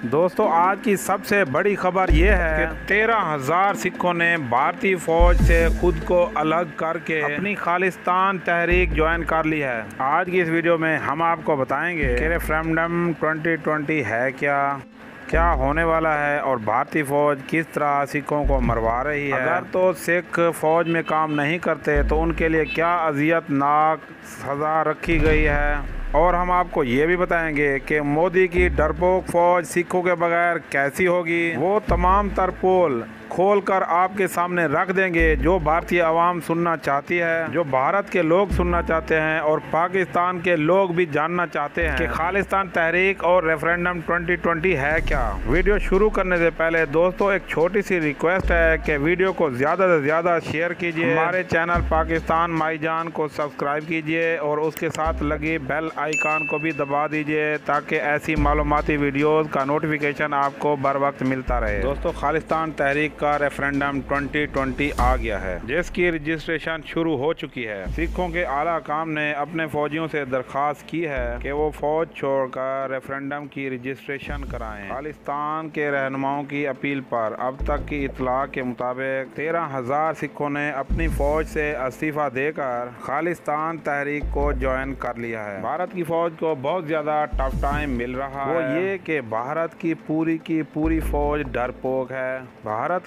दोस्तों आज की सबसे बड़ी खबर ये है कि 13,000 सिखों ने भारतीय फौज से खुद को अलग करके अपनी खालिस्तान तहरीक ज्वाइन कर ली है। आज की इस वीडियो में हम आपको बताएंगे कि रेफरेंडम 2020 है क्या होने वाला है और भारतीय फौज किस तरह सिखों को मरवा रही है। अगर तो सिख फौज में काम नहीं करते तो उनके लिए क्या अजियतनाक सज़ा रखी गई है। और हम आपको ये भी बताएंगे कि मोदी की डरपोक फौज सिखों के बगैर कैसी होगी। वो तमाम तरपोल खोल कर आपके सामने रख देंगे जो भारतीय आवाम सुनना चाहती है, जो भारत के लोग सुनना चाहते हैं और पाकिस्तान के लोग भी जानना चाहते हैं कि खालिस्तान तहरीक और रेफरेंडम 2020 है क्या। वीडियो शुरू करने से पहले दोस्तों एक छोटी सी रिक्वेस्ट है कि वीडियो को ज़्यादा से ज़्यादा शेयर कीजिए, हमारे चैनल पाकिस्तान माईजान को सब्सक्राइब कीजिए और उसके साथ लगी बेल आइकान को भी दबा दीजिए ताकि ऐसी मालूमाती वीडियोज़ का नोटिफिकेशन आपको बर वक्त मिलता रहे। दोस्तों खालिस्तान तहरीक का रेफरेंडम 2020 आ गया है जिसकी रजिस्ट्रेशन शुरू हो चुकी है। सिखों के आला काम ने अपने फौजियों से दरख्वास्त की है कि वो फौज छोड़कर रेफरेंडम की रजिस्ट्रेशन कराएं। खालिस्तान के रहनुमाओं की अपील पर अब तक की इतला के मुताबिक 13,000 सिखों ने अपनी फौज से इस्तीफा देकर खालिस्तान तहरीक को ज्वाइन कर लिया है। भारत की फौज को बहुत ज्यादा टफ टाइम मिल रहा है। वो ये कि भारत की पूरी फौज डरपोक है।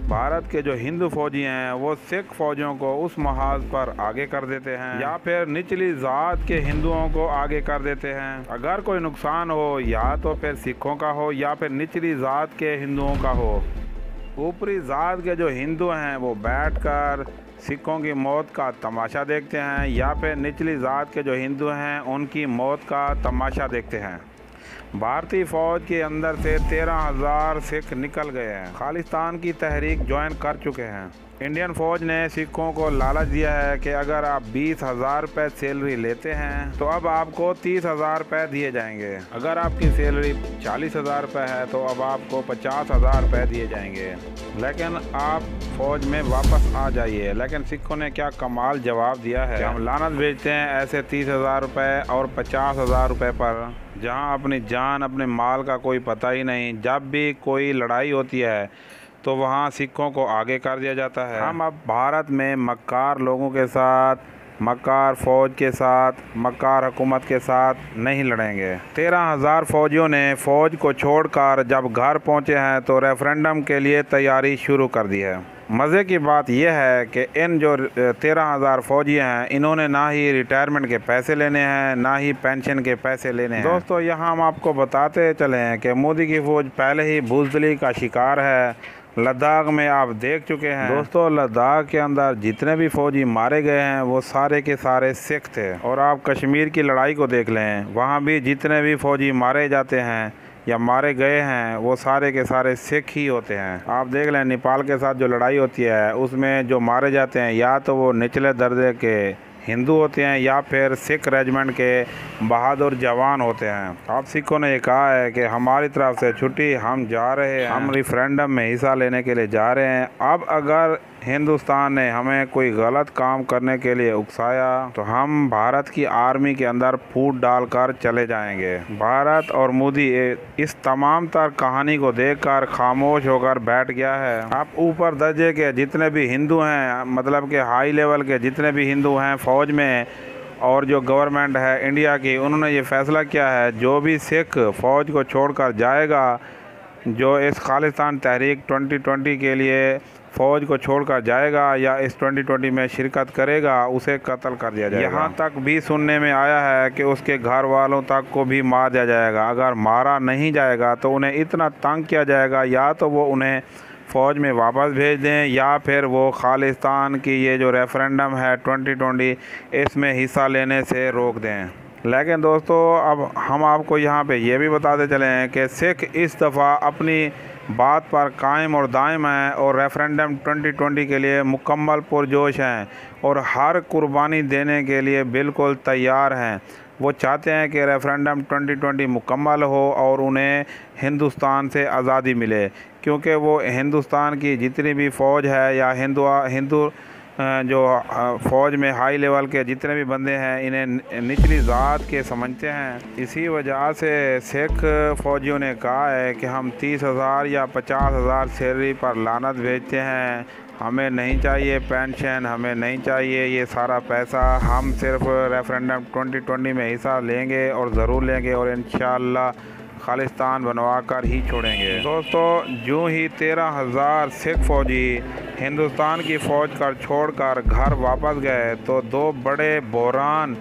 भारत के जो हिंदू फौजी हैं वो सिख फौजियों को उस महाज पर आगे कर देते हैं या फिर निचली जात के हिंदुओं को आगे कर देते हैं। अगर कोई नुकसान हो या तो फिर सिखों का हो या फिर निचली जात के हिंदुओं का हो। ऊपरी जात के जो हिंदू हैं वो बैठकर सिखों की मौत का तमाशा देखते हैं या फिर निचली जात के जो हिंदू हैं उनकी मौत का तमाशा देखते हैं। भारतीय फौज के अंदर से 13,000 सिख निकल गए हैं, खालिस्तान की तहरीक ज्वाइन कर चुके हैं। इंडियन फौज ने सिखों को लालच दिया है कि अगर आप 20,000 रुपये सैलरी लेते हैं तो अब आपको 30,000 रुपये दिए जाएंगे। अगर आपकी सैलरी 40,000 रुपये है तो अब आपको 50,000 रुपये दिए जाएंगे, लेकिन आप फौज में वापस आ जाइए। लेकिन सिखों ने क्या कमाल जवाब दिया है कि हम लानत भेजते हैं ऐसे 30,000 रुपये और 50,000 रुपये पर, जहां अपनी जान अपने माल का कोई पता ही नहीं। जब भी कोई लड़ाई होती है तो वहां सिखों को आगे कर दिया जाता है। हम अब भारत में मक्कार लोगों के साथ, मक्कार फौज के साथ, मक्कार हुकूमत के साथ नहीं लड़ेंगे। 13,000 फौजियों ने फौज को छोड़कर जब घर पहुंचे हैं तो रेफरेंडम के लिए तैयारी शुरू कर दी है। मज़े की बात यह है कि इन जो 13,000 फौजी हैं इन्होंने ना ही रिटायरमेंट के पैसे लेने हैं ना ही पेंशन के पैसे लेने हैं। दोस्तों यहाँ हम आपको बताते चले हैं कि मोदी की फ़ौज पहले ही बुज़दिली का शिकार है। लद्दाख में आप देख चुके हैं दोस्तों, लद्दाख के अंदर जितने भी फौजी मारे गए हैं वो सारे के सारे सिख थे। और आप कश्मीर की लड़ाई को देख लें, वहाँ भी जितने भी फौजी मारे जाते हैं या मारे गए हैं वो सारे के सारे सिख ही होते हैं। आप देख लें नेपाल के साथ जो लड़ाई होती है उसमें जो मारे जाते हैं या तो वो निचले दर्जे के हिंदू होते हैं या फिर सिख रेजिमेंट के बहादुर जवान होते हैं। अब सिखों ने ये कहा है कि हमारी तरफ से छुट्टी, हम जा रहे हैं, हम रेफरेंडम में हिस्सा लेने के लिए जा रहे हैं। अब अगर हिंदुस्तान ने हमें कोई गलत काम करने के लिए उकसाया तो हम भारत की आर्मी के अंदर फूट डालकर चले जाएंगे। भारत और मोदी इस तमाम तर कहानी को देखकर खामोश होकर बैठ गया है। अब ऊपर दर्जे के जितने भी हिंदू हैं, मतलब कि हाई लेवल के जितने भी हिंदू हैं फौज में और जो गवर्नमेंट है इंडिया की, उन्होंने ये फैसला किया है जो भी सिख फौज को छोड़कर जाएगा, जो इस खालिस्तान तहरीक 2020 के लिए फ़ौज को छोड़कर जाएगा या इस 2020 में शिरकत करेगा उसे कत्ल कर दिया जाएगा। यहाँ तक भी सुनने में आया है कि उसके घर वालों तक को भी मार दिया जाएगा। अगर मारा नहीं जाएगा तो उन्हें इतना तंग किया जाएगा या तो वो उन्हें फ़ौज में वापस भेज दें या फिर वो खालिस्तान की ये जो रेफरेंडम है 2020 इसमें हिस्सा लेने से रोक दें। लेकिन दोस्तों अब हम आपको यहाँ पे ये भी बताते चले हैं कि सिख इस दफ़ा अपनी बात पर कायम और दायम हैं और रेफरेंडम 2020 के लिए मुकम्मल पुरजोश हैं और हर कुर्बानी देने के लिए बिल्कुल तैयार हैं। वो चाहते हैं कि रेफरेंडम 2020 मुकम्मल हो और उन्हें हिंदुस्तान से आज़ादी मिले, क्योंकि वो हिंदुस्तान की जितनी भी फ़ौज है या जो फ़ौज में हाई लेवल के जितने भी बंदे हैं इन्हें निचली ज़ात के समझते हैं। इसी वजह से सिख फ़ौजियों ने कहा है कि हम 30,000 या 50,000 सैलरी पर लानत भेजते हैं, हमें नहीं चाहिए पेंशन, हमें नहीं चाहिए ये सारा पैसा, हम सिर्फ रेफरेंडम 2020 में हिस्सा लेंगे और ज़रूर लेंगे और इंशाअल्लाह खालिस्तान बनवा कर ही छोड़ेंगे। दोस्तों, यूँ ही 13,000 सिख फ़ौजी हिंदुस्तान की फ़ौज कर छोड़कर घर वापस गए तो दो बड़े बहरान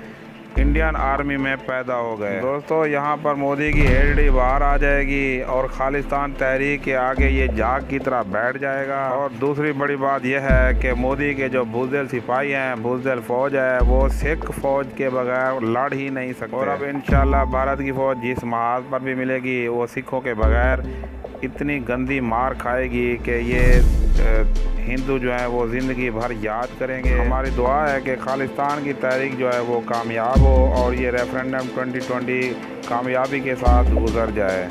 इंडियन आर्मी में पैदा हो गए। दोस्तों, यहाँ पर मोदी की हेडी बाहर आ जाएगी और खालिस्तान तहरीक के आगे ये जाग की तरह बैठ जाएगा। और दूसरी बड़ी बात यह है कि मोदी के जो बुज़दिल सिपाही हैं, बुज़दिल फ़ौज है, वो सिख फ़ौज के बगैर लड़ ही नहीं सकते। और अब इंशाल्लाह भारत की फ़ौज जिस महाज पर भी मिलेगी वो सिखों के बगैर इतनी गंदी मार खाएगी कि ये हिंदू जो है वो ज़िंदगी भर याद करेंगे। हमारी दुआ है कि खालिस्तान की तहरीक जो है वो कामयाब हो और ये रेफरेंडम 2020 कामयाबी के साथ गुजर जाए।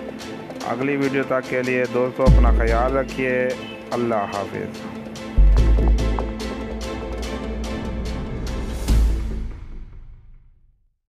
अगली वीडियो तक के लिए दोस्तों अपना ख्याल रखिए। अल्लाह हाफिज़।